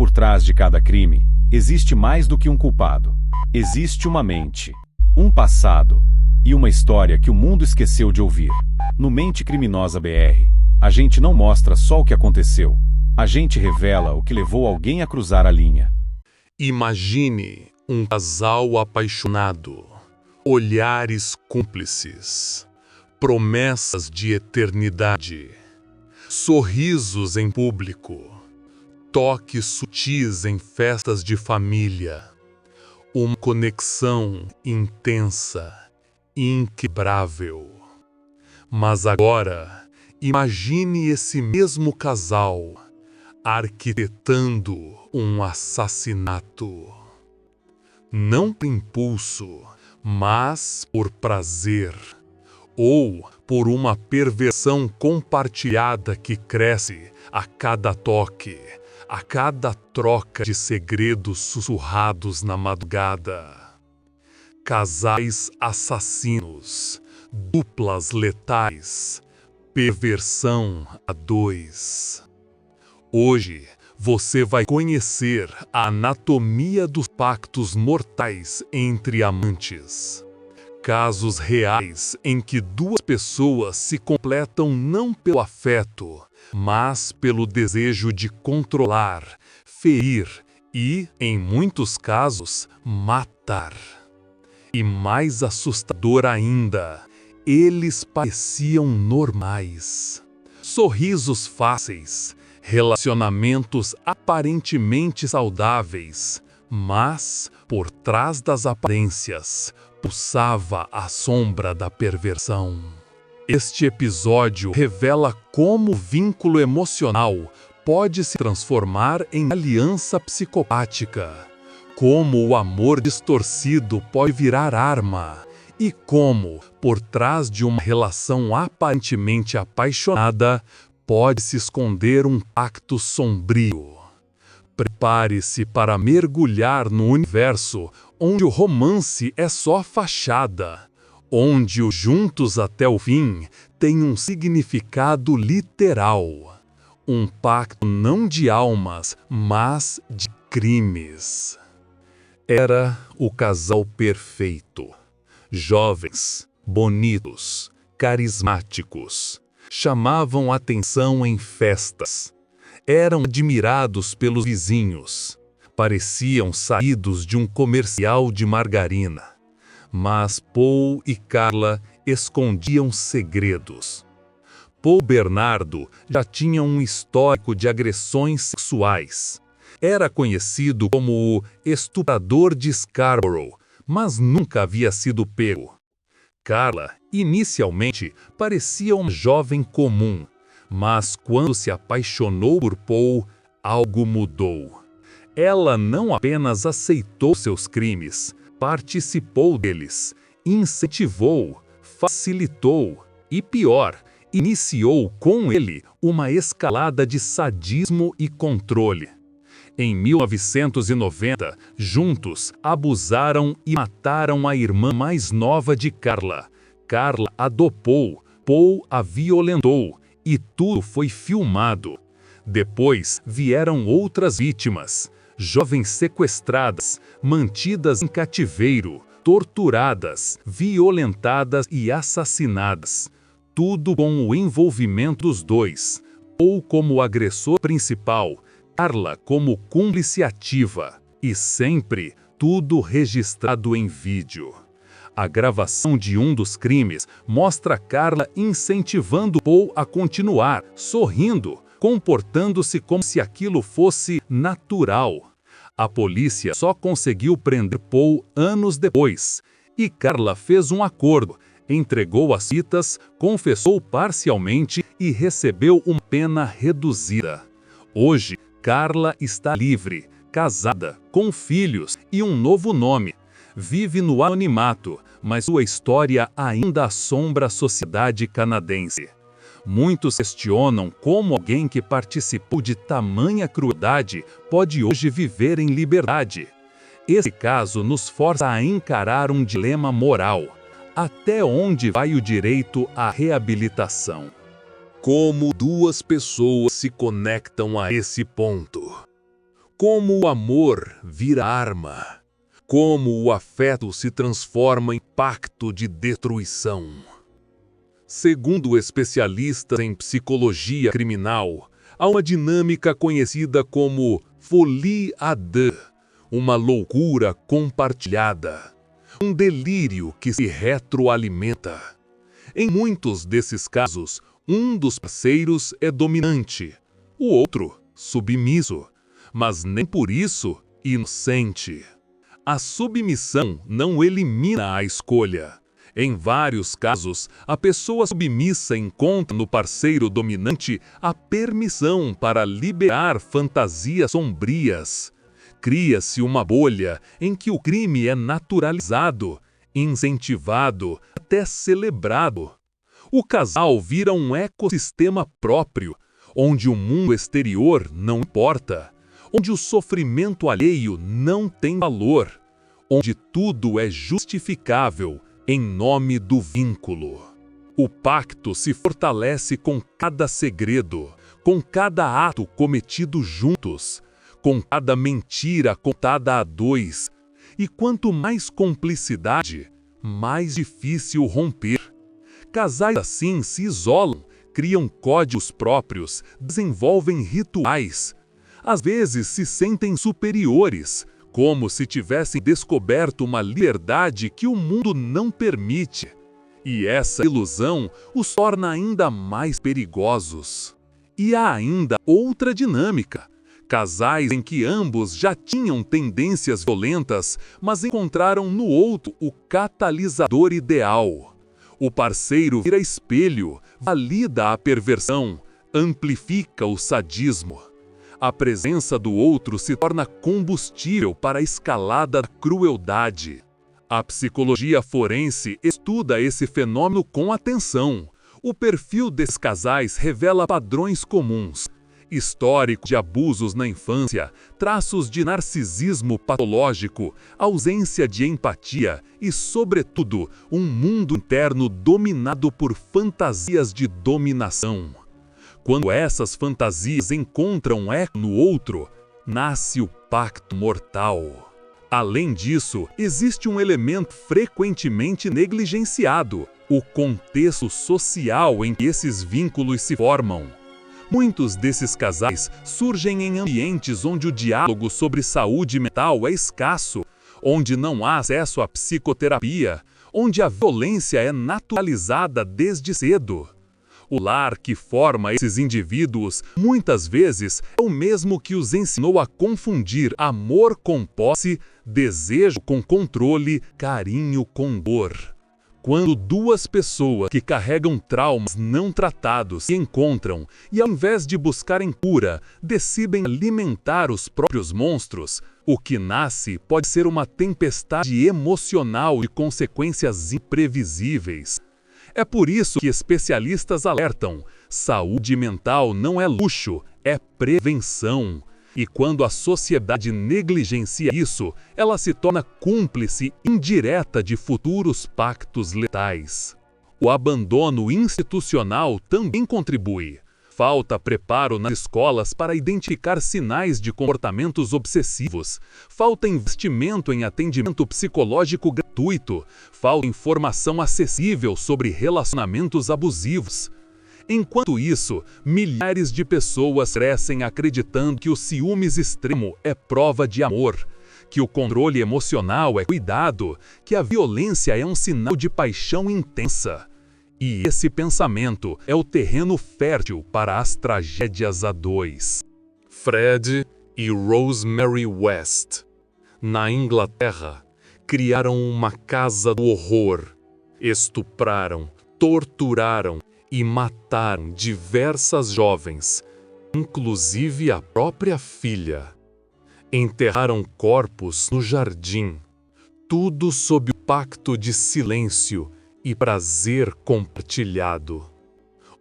por trás de cada crime, existe mais do que um culpado. Existe uma mente, um passado e uma história que o mundo esqueceu de ouvir. No Mente Criminosa BR, a gente não mostra só o que aconteceu. A gente revela o que levou alguém a cruzar a linha. Imagine um casal apaixonado, olhares cúmplices, promessas de eternidade, sorrisos em público, toques sutis em festas de família, uma conexão intensa, inquebrável. Mas agora, imagine esse mesmo casal arquitetando um assassinato. Não por impulso, mas por prazer, ou por uma perversão compartilhada que cresce a cada toque, a cada troca de segredos sussurrados na madrugada. Casais assassinos, duplas letais, perversão a dois. Hoje você vai conhecer a anatomia dos pactos mortais entre amantes. Casos reais em que duas pessoas se completam não pelo afeto, mas pelo desejo de controlar, ferir e, em muitos casos, matar. E mais assustador ainda, eles pareciam normais. Sorrisos fáceis, relacionamentos aparentemente saudáveis, mas, por trás das aparências, pulsava a sombra da perversão. Este episódio revela como o vínculo emocional pode se transformar em aliança psicopática, como o amor distorcido pode virar arma, e como, por trás de uma relação aparentemente apaixonada, pode se esconder um pacto sombrio. Prepare-se para mergulhar no universo onde o romance é só fachada, onde o juntos até o fim tem um significado literal. Um pacto não de almas, mas de crimes. Era o casal perfeito. Jovens, bonitos, carismáticos. Chamavam atenção em festas. Eram admirados pelos vizinhos. Pareciam saídos de um comercial de margarina. Mas Paul e Carla escondiam segredos. Paul Bernardo já tinha um histórico de agressões sexuais. Era conhecido como o estuprador de Scarborough, mas nunca havia sido pego. Carla, inicialmente, parecia uma jovem comum, mas quando se apaixonou por Paul, algo mudou. Ela não apenas aceitou seus crimes, participou deles, incentivou, facilitou e, pior, iniciou com ele uma escalada de sadismo e controle. Em 1990, juntos, abusaram e mataram a irmã mais nova de Carla. Carla a dopou, Paul a violentou, e tudo foi filmado. Depois vieram outras vítimas, jovens sequestradas, mantidas em cativeiro, torturadas, violentadas e assassinadas. Tudo com o envolvimento dos dois, Paul como agressor principal, Carla como cúmplice ativa, e sempre tudo registrado em vídeo. A gravação de um dos crimes mostra Carla incentivando Paul a continuar, sorrindo, comportando-se como se aquilo fosse natural. A polícia só conseguiu prender Paul anos depois, e Carla fez um acordo, entregou as fitas, confessou parcialmente e recebeu uma pena reduzida. Hoje, Carla está livre, casada, com filhos e um novo nome. Vive no anonimato, mas sua história ainda assombra a sociedade canadense. Muitos questionam como alguém que participou de tamanha crueldade pode hoje viver em liberdade. Esse caso nos força a encarar um dilema moral. Até onde vai o direito à reabilitação? Como duas pessoas se conectam a esse ponto? Como o amor vira arma. Como o afeto se transforma em pacto de destruição. Segundo especialistas em psicologia criminal, há uma dinâmica conhecida como folie à deux, uma loucura compartilhada, um delírio que se retroalimenta. Em muitos desses casos, um dos parceiros é dominante, o outro submisso, mas nem por isso inocente. A submissão não elimina a escolha. Em vários casos, a pessoa submissa encontra no parceiro dominante a permissão para liberar fantasias sombrias. Cria-se uma bolha em que o crime é naturalizado, incentivado, até celebrado. O casal vira um ecossistema próprio, onde o mundo exterior não importa, onde o sofrimento alheio não tem valor, onde tudo é justificável em nome do vínculo. O pacto se fortalece com cada segredo, com cada ato cometido juntos, com cada mentira contada a dois. E quanto mais cumplicidade, mais difícil romper. Casais assim se isolam, criam códigos próprios, desenvolvem rituais. Às vezes se sentem superiores, como se tivessem descoberto uma liberdade que o mundo não permite. E essa ilusão os torna ainda mais perigosos. E há ainda outra dinâmica. Casais em que ambos já tinham tendências violentas, mas encontraram no outro o catalisador ideal. O parceiro vira espelho, valida a perversão, amplifica o sadismo. A presença do outro se torna combustível para a escalada da crueldade. A psicologia forense estuda esse fenômeno com atenção. O perfil desses casais revela padrões comuns. Histórico de abusos na infância, traços de narcisismo patológico, ausência de empatia e, sobretudo, um mundo interno dominado por fantasias de dominação. Quando essas fantasias encontram eco no outro, nasce o pacto mortal. Além disso, existe um elemento frequentemente negligenciado: o contexto social em que esses vínculos se formam. Muitos desses casais surgem em ambientes onde o diálogo sobre saúde mental é escasso, onde não há acesso à psicoterapia, onde a violência é naturalizada desde cedo. O lar que forma esses indivíduos, muitas vezes, é o mesmo que os ensinou a confundir amor com posse, desejo com controle, carinho com dor. Quando duas pessoas que carregam traumas não tratados se encontram e, ao invés de buscarem cura, decidem alimentar os próprios monstros, o que nasce pode ser uma tempestade emocional de consequências imprevisíveis. É por isso que especialistas alertam: saúde mental não é luxo, é prevenção. E quando a sociedade negligencia isso, ela se torna cúmplice indireta de futuros pactos letais. O abandono institucional também contribui. Falta preparo nas escolas para identificar sinais de comportamentos obsessivos. Falta investimento em atendimento psicológico gratuito. Falta informação acessível sobre relacionamentos abusivos. Enquanto isso, milhares de pessoas crescem acreditando que o ciúmes extremo é prova de amor, que o controle emocional é cuidado, que a violência é um sinal de paixão intensa. E esse pensamento é o terreno fértil para as tragédias a dois. Fred e Rosemary West, na Inglaterra, criaram uma casa do horror. Estupraram, torturaram e mataram diversas jovens, inclusive a própria filha. Enterraram corpos no jardim, tudo sob o pacto de silêncio e prazer compartilhado.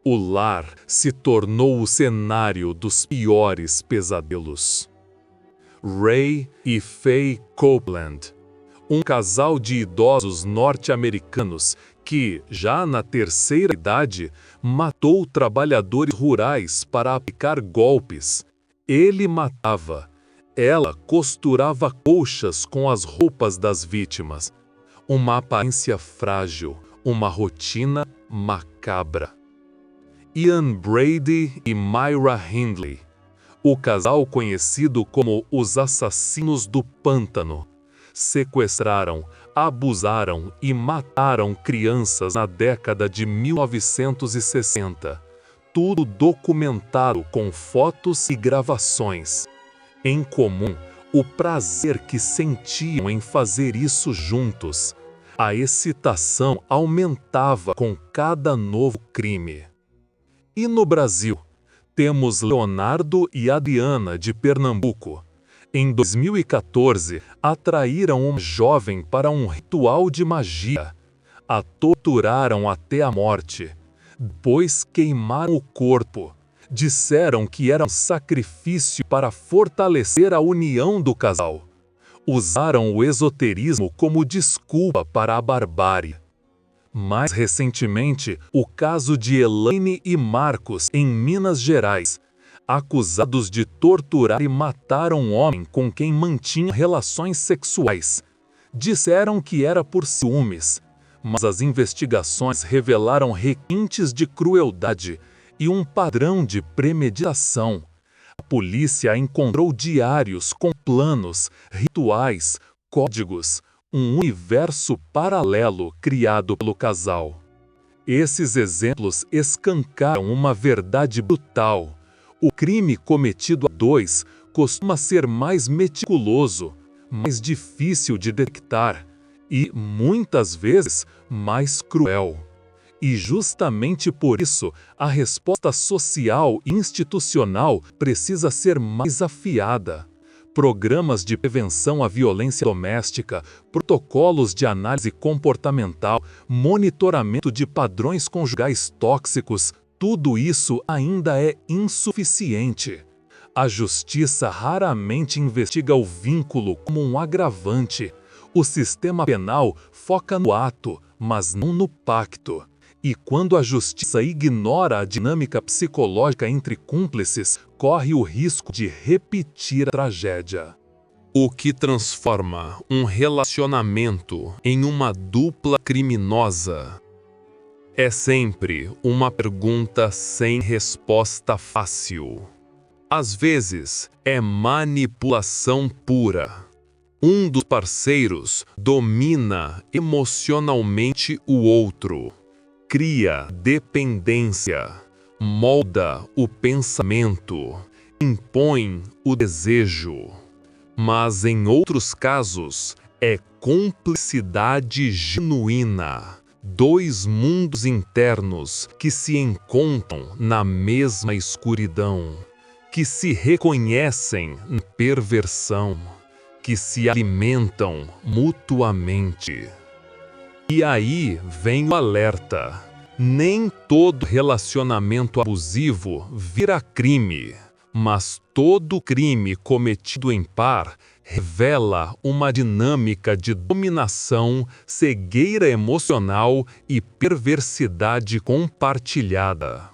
O lar se tornou o cenário dos piores pesadelos. Ray e Faye Copeland, um casal de idosos norte-americanos que, já na terceira idade, matou trabalhadores rurais para aplicar golpes. Ele matava, Ela costurava colchas com as roupas das vítimas. Uma aparência frágil, uma rotina macabra. Ian Brady e Myra Hindley, o casal conhecido como os assassinos do pântano, sequestraram, abusaram e mataram crianças na década de 1960. Tudo documentado com fotos e gravações. Em comum, o prazer que sentiam em fazer isso juntos. A excitação aumentava com cada novo crime. E no Brasil, temos Leonardo e Adriana de Pernambuco. Em 2014, atraíram uma jovem para um ritual de magia. A torturaram até a morte. Depois queimaram o corpo. Disseram que era um sacrifício para fortalecer a união do casal. Usaram o esoterismo como desculpa para a barbárie. Mais recentemente, o caso de Elaine e Marcos, em Minas Gerais, acusados de torturar e matar um homem com quem mantinha relações sexuais. Disseram que era por ciúmes, mas as investigações revelaram requintes de crueldade e um padrão de premeditação. A polícia encontrou diários com planos, rituais, códigos, um universo paralelo criado pelo casal. Esses exemplos escancaram uma verdade brutal. O crime cometido a dois costuma ser mais meticuloso, mais difícil de detectar e, muitas vezes, mais cruel. E justamente por isso, a resposta social e institucional precisa ser mais afiada. Programas de prevenção à violência doméstica, protocolos de análise comportamental, monitoramento de padrões conjugais tóxicos, tudo isso ainda é insuficiente. A justiça raramente investiga o vínculo como um agravante. O sistema penal foca no ato, mas não no pacto. E quando a justiça ignora a dinâmica psicológica entre cúmplices, corre o risco de repetir a tragédia. O que transforma um relacionamento em uma dupla criminosa é sempre uma pergunta sem resposta fácil. Às vezes, é manipulação pura. Um dos parceiros domina emocionalmente o outro. Cria dependência, molda o pensamento, impõe o desejo. Mas em outros casos, é cumplicidade genuína. Dois mundos internos que se encontram na mesma escuridão, que se reconhecem na perversão, que se alimentam mutuamente. E aí vem o alerta. Nem todo relacionamento abusivo vira crime, mas todo crime cometido em par revela uma dinâmica de dominação, cegueira emocional e perversidade compartilhada.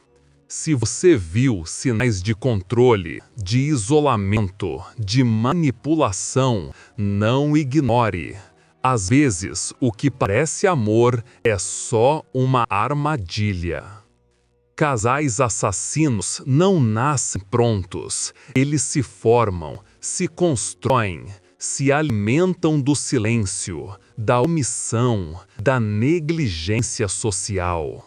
Se você viu sinais de controle, de isolamento, de manipulação, não ignore. Às vezes, o que parece amor é só uma armadilha. Casais assassinos não nascem prontos. Eles se formam, se constroem, se alimentam do silêncio, da omissão, da negligência social.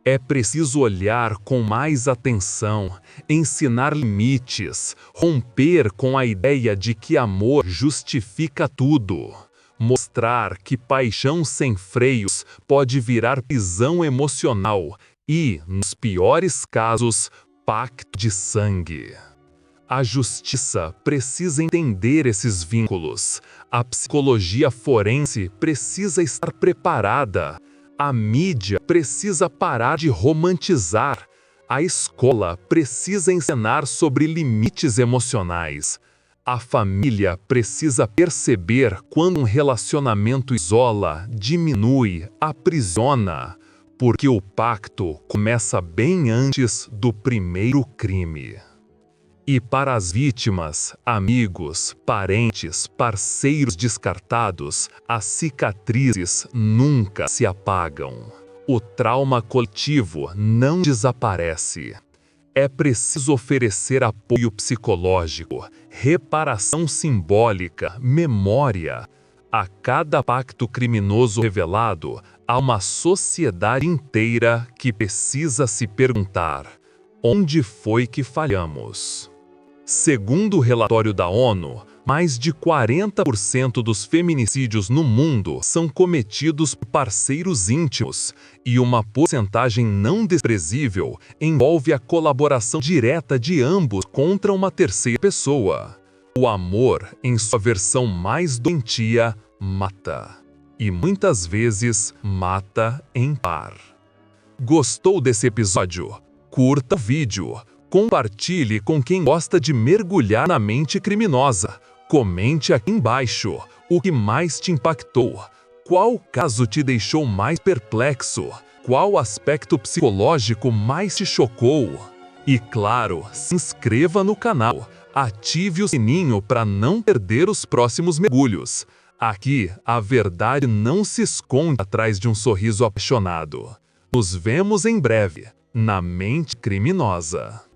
É preciso olhar com mais atenção, ensinar limites, romper com a ideia de que amor justifica tudo. Mostrar que paixão sem freios pode virar prisão emocional e, nos piores casos, pacto de sangue. A justiça precisa entender esses vínculos. A psicologia forense precisa estar preparada. A mídia precisa parar de romantizar. A escola precisa ensinar sobre limites emocionais. A família precisa perceber quando um relacionamento isola, diminui, aprisiona, porque o pacto começa bem antes do primeiro crime. E para as vítimas, amigos, parentes, parceiros descartados, as cicatrizes nunca se apagam. O trauma coletivo não desaparece. É preciso oferecer apoio psicológico, reparação simbólica, memória. A cada pacto criminoso revelado, há uma sociedade inteira que precisa se perguntar: onde foi que falhamos? Segundo o relatório da ONU, mais de 40% dos feminicídios no mundo são cometidos por parceiros íntimos, e uma porcentagem não desprezível envolve a colaboração direta de ambos contra uma terceira pessoa. O amor, em sua versão mais doentia, mata. E muitas vezes mata em par. Gostou desse episódio? Curta o vídeo. Compartilhe com quem gosta de mergulhar na mente criminosa. Comente aqui embaixo o que mais te impactou. Qual caso te deixou mais perplexo? Qual aspecto psicológico mais te chocou? E claro, se inscreva no canal. Ative o sininho para não perder os próximos mergulhos. Aqui, a verdade não se esconde atrás de um sorriso apaixonado. Nos vemos em breve, na Mente Criminosa.